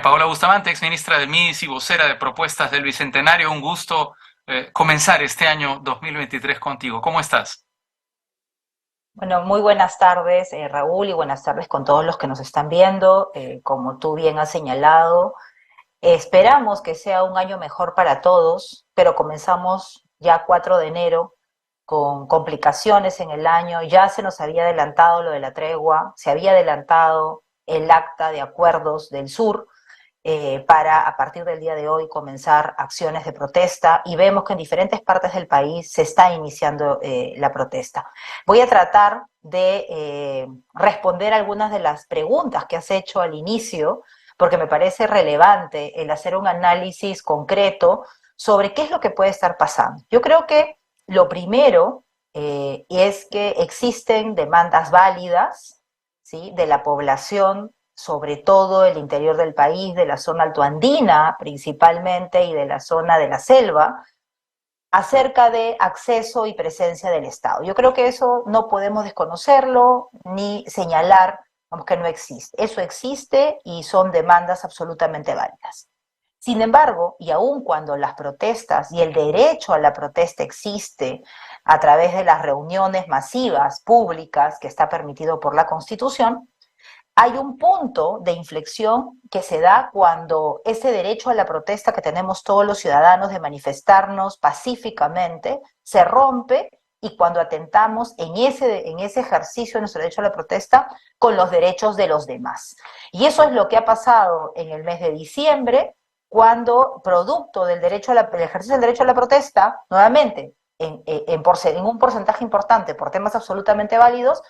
Paola Bustamante, ex ministra del MIDIS y vocera de propuestas del Bicentenario. Un gusto comenzar este año 2023 contigo. ¿Cómo estás? Bueno, muy buenas tardes, Raúl, y buenas tardes con todos los que nos están viendo. Como tú bien has señalado, esperamos que sea un año mejor para todos, pero comenzamos ya 4 de enero con complicaciones en el año. Ya se nos había adelantado lo de la tregua, se había adelantado el acta de acuerdos del sur, para a partir del día de hoy comenzar acciones de protesta, y vemos que en diferentes partes del país se está iniciando la protesta. Voy a tratar de responder algunas de las preguntas que has hecho al inicio, porque me parece relevante el hacer un análisis concreto sobre qué es lo que puede estar pasando. Yo creo que lo primero es que existen demandas válidas, ¿sí?, de la población, sobre todo el interior del país, de la zona altoandina principalmente y de la zona de la selva, acerca de acceso y presencia del Estado. Yo creo que eso no podemos desconocerlo ni señalar como que no existe. Eso existe y son demandas absolutamente válidas. Sin embargo, y aun cuando las protestas y el derecho a la protesta existe a través de las reuniones masivas públicas que está permitido por la Constitución, hay un punto de inflexión que se da cuando ese derecho a la protesta que tenemos todos los ciudadanos de manifestarnos pacíficamente se rompe, y cuando atentamos en ese ejercicio de nuestro derecho a la protesta con los derechos de los demás. Y eso es lo que ha pasado en el mes de diciembre, cuando, producto del del ejercicio del derecho a la protesta, nuevamente, en un porcentaje importante, por temas absolutamente válidos,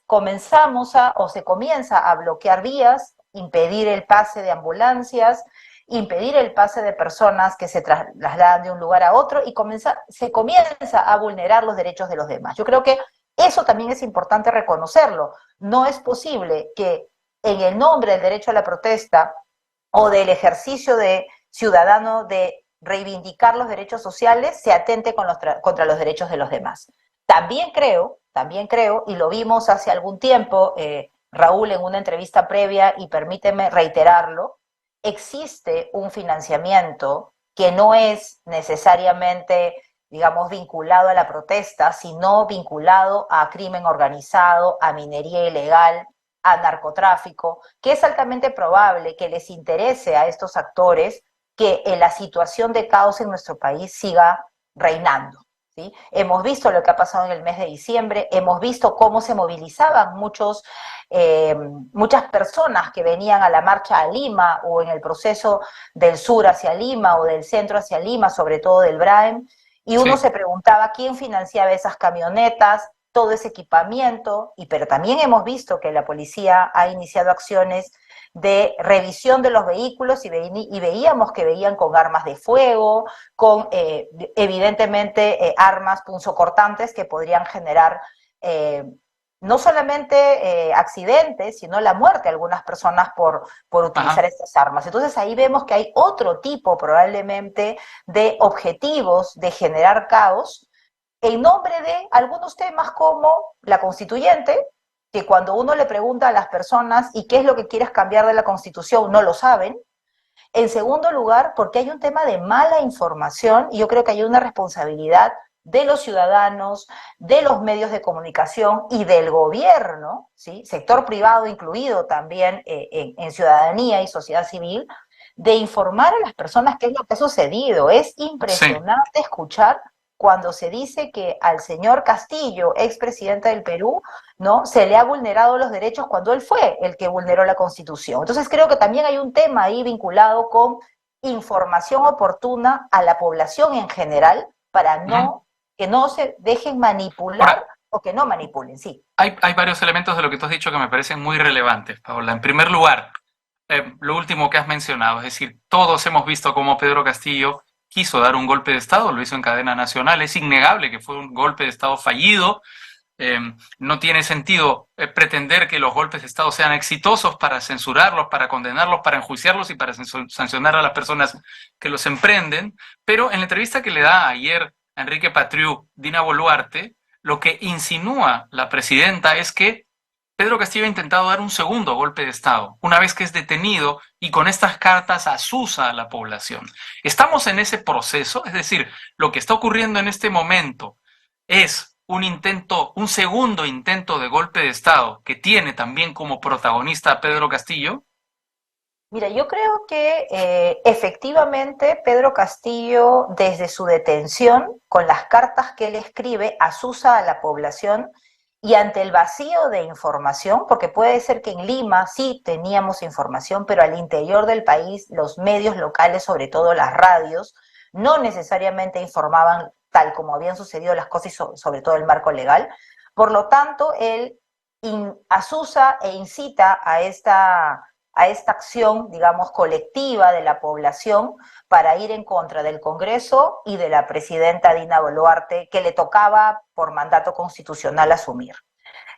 comenzamos o se comienza a bloquear vías, impedir el pase de ambulancias, impedir el pase de personas que se trasladan de un lugar a otro, y se comienza a vulnerar los derechos de los demás. Yo creo que eso también es importante reconocerlo. No es posible que en el nombre del derecho a la protesta o del ejercicio de ciudadano de reivindicar los derechos sociales se atente contra los derechos de los demás. También creo, y lo vimos hace algún tiempo, Raúl, en una entrevista previa, y permíteme reiterarlo, existe un financiamiento que no es necesariamente, digamos, vinculado a la protesta, sino vinculado a crimen organizado, a minería ilegal, a narcotráfico, que es altamente probable que les interese a estos actores que la situación de caos en nuestro país siga reinando. ¿Sí? Hemos visto lo que ha pasado en el mes de diciembre, hemos visto cómo se movilizaban muchas personas que venían a la marcha a Lima, o en el proceso del sur hacia Lima o del centro hacia Lima, sobre todo del Braem, y uno Sí. se preguntaba quién financiaba esas camionetas, todo ese equipamiento. Pero también hemos visto que la policía ha iniciado acciones de revisión de los vehículos, y veíamos que veían con armas de fuego, con evidentemente armas punzocortantes que podrían generar no solamente accidentes, sino la muerte de algunas personas por utilizar Ajá. estas armas. Entonces ahí vemos que hay otro tipo probablemente de objetivos de generar caos en nombre de algunos temas como la constituyente, que cuando uno le pregunta a las personas y qué es lo que quieres cambiar de la Constitución, no lo saben. En segundo lugar, porque hay un tema de mala información, y yo creo que hay una responsabilidad de los ciudadanos, de los medios de comunicación y del gobierno, ¿sí?, sector privado incluido también, en ciudadanía y sociedad civil, de informar a las personas qué es lo que ha sucedido. Es Sí. impresionante escuchar cuando se dice que al señor Castillo, expresidente del Perú, ¿no?, se le ha vulnerado los derechos cuando él fue el que vulneró la Constitución. Entonces creo que también hay un tema ahí vinculado con información oportuna a la población en general, para Ujú. que no se dejen manipular Ahora, o que no manipulen, sí. hay varios elementos de lo que tú has dicho que me parecen muy relevantes, Paola. En primer lugar, lo último que has mencionado, es decir, todos hemos visto cómo Pedro Castillo quiso dar un golpe de Estado, lo hizo en cadena nacional. Es innegable que fue un golpe de Estado fallido. Eh, no tiene sentido pretender que los golpes de Estado sean exitosos para censurarlos, para condenarlos, para enjuiciarlos y para sancionar a las personas que los emprenden. Pero en la entrevista que le da ayer a Enrique Patriu, Dina Boluarte, lo que insinúa la presidenta es que Pedro Castillo ha intentado dar un segundo golpe de Estado, una vez que es detenido y con estas cartas asusa a la población. Estamos en ese proceso, es decir, lo que está ocurriendo en este momento es un intento, un segundo intento de golpe de Estado que tiene también como protagonista a Pedro Castillo. Mira, yo creo que efectivamente Pedro Castillo, desde su detención, con las cartas que él escribe, asusa a la población y ante el vacío de información, porque puede ser que en Lima sí teníamos información, pero al interior del país los medios locales, sobre todo las radios, no necesariamente informaban tal como habían sucedido las cosas y sobre todo el marco legal. Por lo tanto, él asusa e incita a esta acción, digamos, colectiva de la población para ir en contra del Congreso y de la presidenta Dina Boluarte, que le tocaba por mandato constitucional asumir.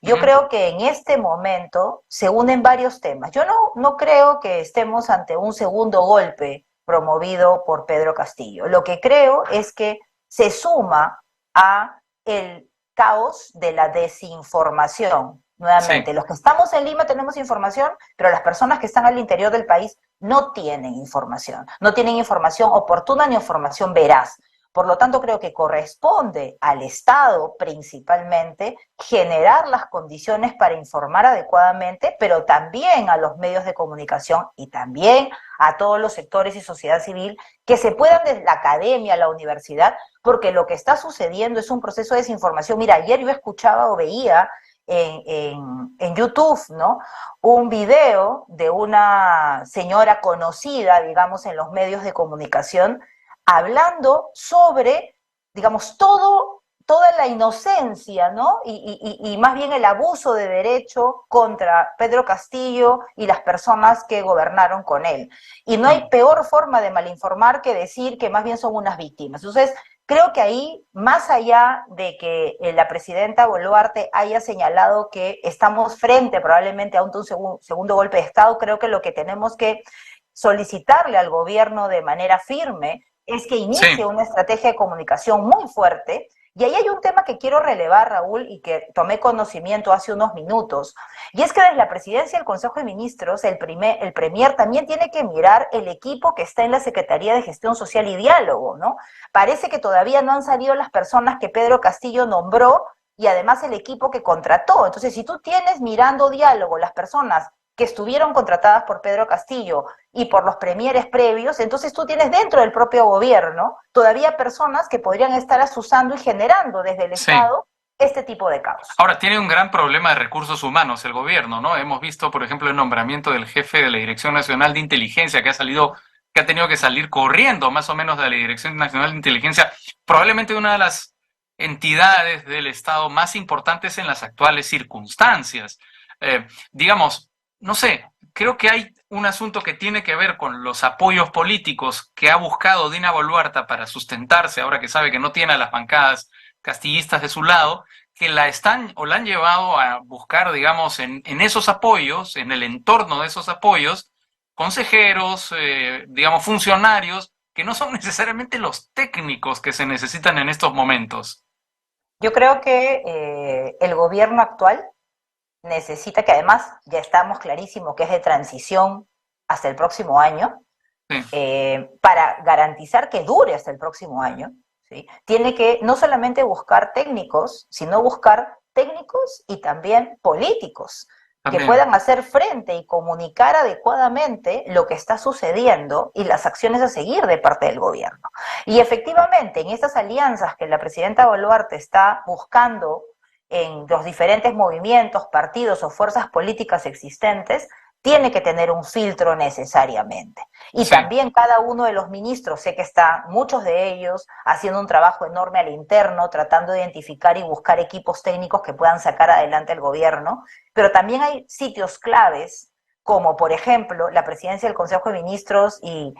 Uh Yo -huh. creo que en este momento se unen varios temas. Yo no creo que estemos ante un segundo golpe promovido por Pedro Castillo. Lo que creo es que se suma a el caos de la desinformación. Sí. Nuevamente, los que estamos en Lima tenemos información, pero las personas que están al interior del país no tienen información. No tienen información oportuna ni información veraz. Por lo tanto, creo que corresponde al Estado principalmente generar las condiciones para informar adecuadamente, pero también a los medios de comunicación y también a todos los sectores y sociedad civil que se puedan desde la academia, la universidad, porque lo que está sucediendo es un proceso de desinformación. Mira, ayer yo escuchaba o veía en YouTube, ¿no? Un video de una señora conocida, digamos, en los medios de comunicación, hablando sobre, digamos, toda la inocencia, ¿no? Y más bien el abuso de derecho contra Pedro Castillo y las personas que gobernaron con él. Y no hay Mm. peor forma de malinformar que decir que más bien son unas víctimas. Entonces, creo que ahí, más allá de que la presidenta Boluarte haya señalado que estamos frente probablemente a un segundo golpe de Estado, creo que lo que tenemos que solicitarle al gobierno de manera firme es que inicie Sí. una estrategia de comunicación muy fuerte. Y ahí hay un tema que quiero relevar, Raúl, y que tomé conocimiento hace unos minutos, y es que desde la presidencia del Consejo de Ministros, el Premier también tiene que mirar el equipo que está en la Secretaría de Gestión Social y Diálogo, ¿no? Parece que todavía no han salido las personas que Pedro Castillo nombró y además el equipo que contrató. Entonces, si tú tienes mirando diálogo las personas que estuvieron contratadas por Pedro Castillo y por los premieres previos, entonces tú tienes dentro del propio gobierno todavía personas que podrían estar asusando y generando desde el Sí. Estado este tipo de caos. Ahora, tiene un gran problema de recursos humanos el gobierno, ¿no? Hemos visto, por ejemplo, el nombramiento del jefe de la Dirección Nacional de Inteligencia que ha tenido que salir corriendo más o menos de la Dirección Nacional de Inteligencia, probablemente una de las entidades del Estado más importantes en las actuales circunstancias. Digamos, no sé, creo que hay un asunto que tiene que ver con los apoyos políticos que ha buscado Dina Boluarte para sustentarse, ahora que sabe que no tiene a las bancadas castillistas de su lado, que la están o la han llevado a buscar, digamos, en esos apoyos, en el entorno de esos apoyos, consejeros, digamos, funcionarios, que no son necesariamente los técnicos que se necesitan en estos momentos. Yo creo que el gobierno actual necesita, que además ya estamos clarísimos que es de transición hasta el próximo año, Sí, para garantizar que dure hasta el próximo año, ¿sí? Tiene que no solamente buscar técnicos, sino buscar técnicos y también políticos que también. puedan hacer frente y comunicar adecuadamente lo que está sucediendo y las acciones a seguir de parte del gobierno. Y efectivamente, en estas alianzas que la presidenta Boluarte está buscando en los diferentes movimientos, partidos o fuerzas políticas existentes, tiene que tener un filtro necesariamente. Y Sí, también cada uno de los ministros, sé que están muchos de ellos haciendo un trabajo enorme al interno, tratando de identificar y buscar equipos técnicos que puedan sacar adelante el gobierno, pero también hay sitios claves, como por ejemplo la presidencia del Consejo de Ministros y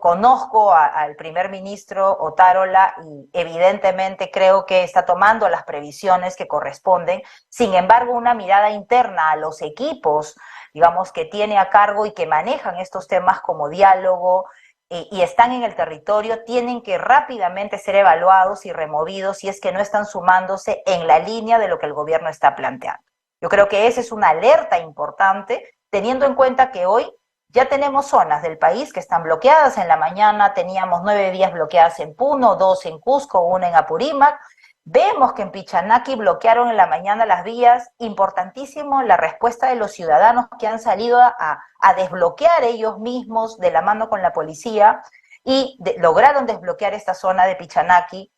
conozco al primer ministro Otárola y evidentemente creo que está tomando las previsiones que corresponden. Sin embargo, una mirada interna a los equipos, digamos, que tiene a cargo y que manejan estos temas como diálogo y están en el territorio, tienen que rápidamente ser evaluados y removidos si es que no están sumándose en la línea de lo que el gobierno está planteando. Yo creo que esa es una alerta importante, teniendo en cuenta que hoy ya tenemos zonas del país que están bloqueadas. En la mañana teníamos 9 vías bloqueadas en Puno, 2 en Cusco, 1 en Apurímac. Vemos que en Pichanaki bloquearon en la mañana las vías. Importantísimo la respuesta de los ciudadanos que han salido a desbloquear ellos mismos de la mano con la policía y lograron desbloquear esta zona de Pichanaki.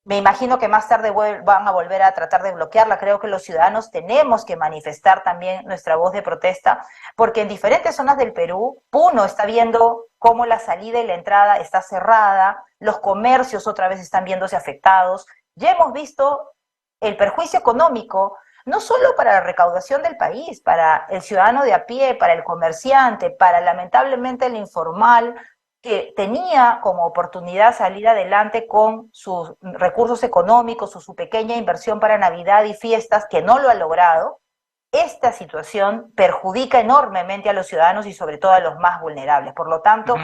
Me imagino que más tarde van a volver a tratar de bloquearla. Creo que los ciudadanos tenemos que manifestar también nuestra voz de protesta, porque en diferentes zonas del Perú, Puno está viendo cómo la salida y la entrada está cerrada, los comercios otra vez están viéndose afectados. Ya hemos visto el perjuicio económico, no solo para la recaudación del país, para el ciudadano de a pie, para el comerciante, para lamentablemente el informal, que tenía como oportunidad salir adelante con sus recursos económicos o su pequeña inversión para Navidad y fiestas, que no lo ha logrado. Esta situación perjudica enormemente a los ciudadanos y sobre todo a los más vulnerables. Por lo tanto,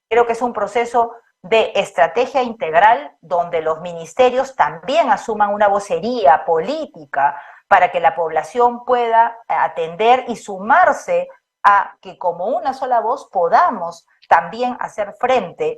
creo que es un proceso de estrategia integral donde los ministerios también asuman una vocería política para que la población pueda atender y sumarse a que como una sola voz podamos también hacer frente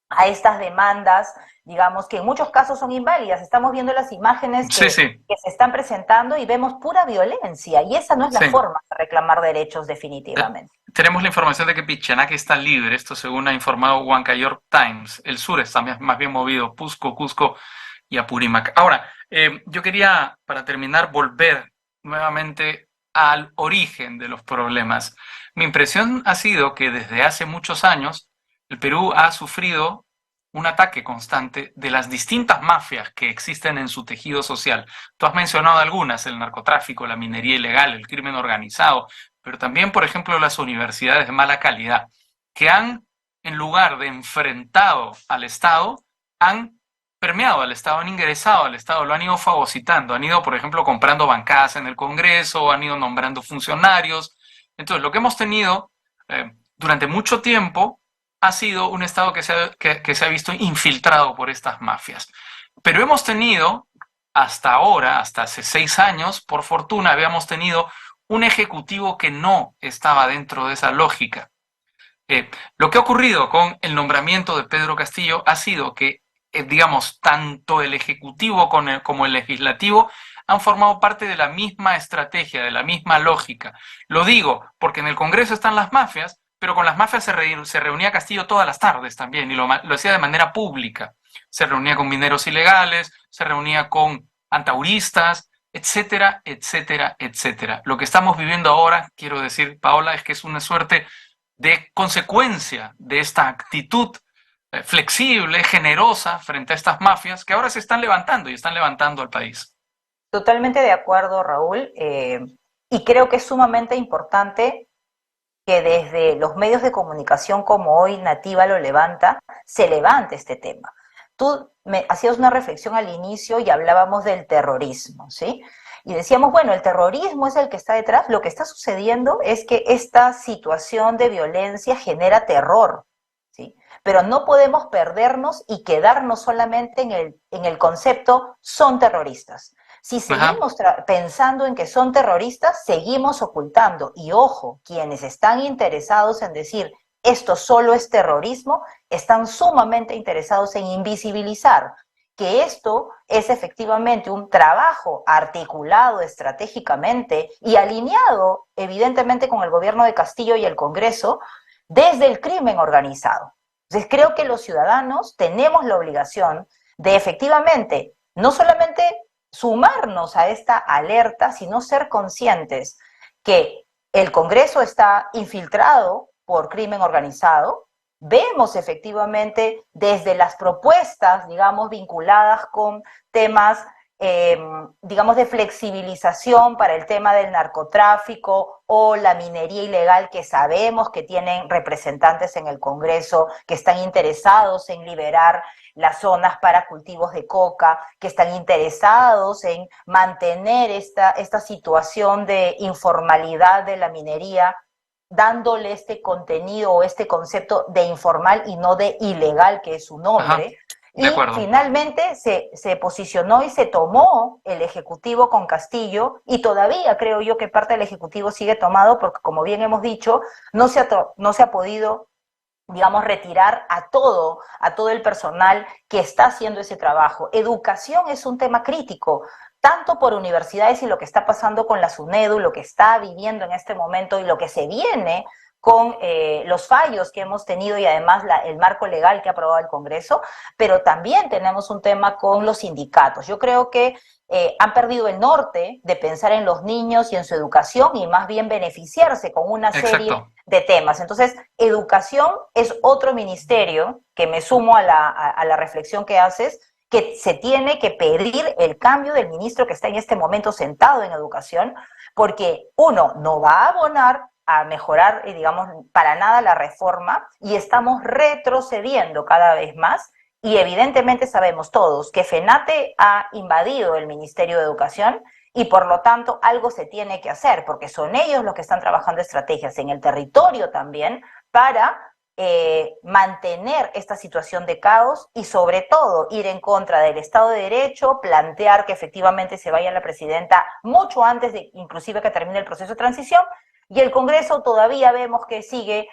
a estas demandas, digamos, que en muchos casos son inválidas. Estamos viendo las imágenes que se están presentando y vemos pura violencia, y esa no es la forma de reclamar derechos definitivamente. Tenemos la información de que Pichanaki está libre, esto según ha informado Huancayork Times. El sur está más bien movido, Cusco y Apurímac. Ahora, yo quería, para terminar, volver nuevamente al origen de los problemas. Mi impresión ha sido que desde hace muchos años el Perú ha sufrido un ataque constante de las distintas mafias que existen en su tejido social. Tú has mencionado algunas, el narcotráfico, la minería ilegal, el crimen organizado, pero también, por ejemplo, las universidades de mala calidad, que han, en lugar de enfrentado al Estado, han permeado al Estado, han ingresado al Estado, lo han ido fagocitando, han ido, por ejemplo, comprando bancadas en el Congreso, han ido nombrando funcionarios. Entonces, lo que hemos tenido durante mucho tiempo ha sido un Estado que se ha visto infiltrado por estas mafias. Pero hemos tenido, hasta ahora, hasta hace 6 años, por fortuna, habíamos tenido un ejecutivo que no estaba dentro de esa lógica. Lo que ha ocurrido con el nombramiento de Pedro Castillo ha sido que, digamos, tanto el Ejecutivo como el Legislativo han formado parte de la misma estrategia, de la misma lógica. Lo digo porque en el Congreso están las mafias, pero con las mafias se reunía Castillo todas las tardes también, y lo hacía de manera pública. Se reunía con mineros ilegales, se reunía con antauristas, etcétera, etcétera, etcétera. Lo que estamos viviendo ahora, quiero decir, Paola, es que es una suerte de consecuencia de esta actitud flexible, generosa frente a estas mafias que ahora se están levantando y están levantando al país. Totalmente de acuerdo, Raúl, y creo que es sumamente importante que desde los medios de comunicación como hoy Nativa lo levanta, se levante este tema. Tú me hacías una reflexión al inicio y hablábamos del terrorismo, ¿sí? Y decíamos, bueno, el terrorismo es el que está detrás. Lo que está sucediendo es que esta situación de violencia genera terror, ¿sí? Pero no podemos perdernos y quedarnos solamente en el concepto son terroristas. Si seguimos pensando en que son terroristas, seguimos ocultando. Y ojo, quienes están interesados en decir esto solo es terrorismo, están sumamente interesados en invisibilizar que esto es efectivamente un trabajo articulado estratégicamente y alineado evidentemente con el gobierno de Castillo y el Congreso desde el crimen organizado. Entonces creo que los ciudadanos tenemos la obligación de efectivamente no solamente sumarnos a esta alerta, sino ser conscientes que el Congreso está infiltrado por crimen organizado. Vemos efectivamente desde las propuestas, digamos, vinculadas con temas, digamos, de flexibilización para el tema del narcotráfico o la minería ilegal, que sabemos que tienen representantes en el Congreso que están interesados en liberar las zonas para cultivos de coca, que están interesados en mantener esta situación de informalidad de la minería, dándole este contenido o este concepto de informal y no de ilegal, que es su nombre. De y acuerdo. finalmente se posicionó y se tomó el Ejecutivo con Castillo, y todavía creo yo que parte del Ejecutivo sigue tomado porque, como bien hemos dicho, no se ha podido, digamos, retirar a todo el personal que está haciendo ese trabajo. Educación es un tema crítico, tanto por universidades y lo que está pasando con la SUNEDU, lo que está viviendo en este momento y lo que se viene con los fallos que hemos tenido y además el marco legal que ha aprobado el Congreso, pero también tenemos un tema con los sindicatos. Yo creo que han perdido el norte de pensar en los niños y en su educación y más bien beneficiarse con una serie Exacto. de temas. Entonces, educación es otro ministerio, que me sumo a la reflexión que haces, que se tiene que pedir el cambio del ministro que está en este momento sentado en educación, porque uno, no va a abonar a mejorar, digamos, para nada la reforma, y estamos retrocediendo cada vez más, y evidentemente sabemos todos que FENATE ha invadido el Ministerio de Educación y por lo tanto algo se tiene que hacer, porque son ellos los que están trabajando estrategias en el territorio también para mantener esta situación de caos y sobre todo ir en contra del Estado de Derecho, plantear que efectivamente se vaya la presidenta mucho antes de inclusive que termine el proceso de transición, y el Congreso todavía vemos que sigue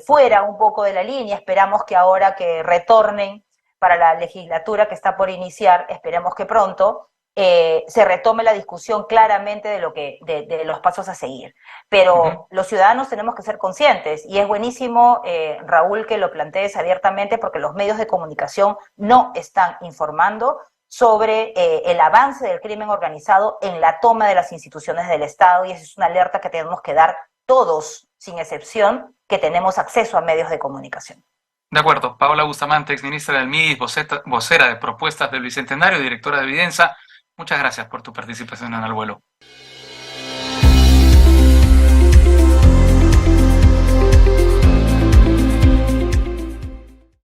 fuera un poco de la línea. Esperamos que ahora que retornen para la legislatura que está por iniciar, esperemos que pronto, se retome la discusión claramente de los pasos a seguir. Ujú. Pero los ciudadanos tenemos que ser conscientes, y es buenísimo, Raúl, que lo plantees abiertamente, porque los medios de comunicación no están informando sobre el avance del crimen organizado en la toma de las instituciones del Estado, y esa es una alerta que tenemos que dar todos, sin excepción, que tenemos acceso a medios de comunicación. De acuerdo. Paola Bustamante, exministra del MIDIS, vocera de propuestas del Bicentenario, directora de Evidenza. Muchas gracias por tu participación en Al Vuelo.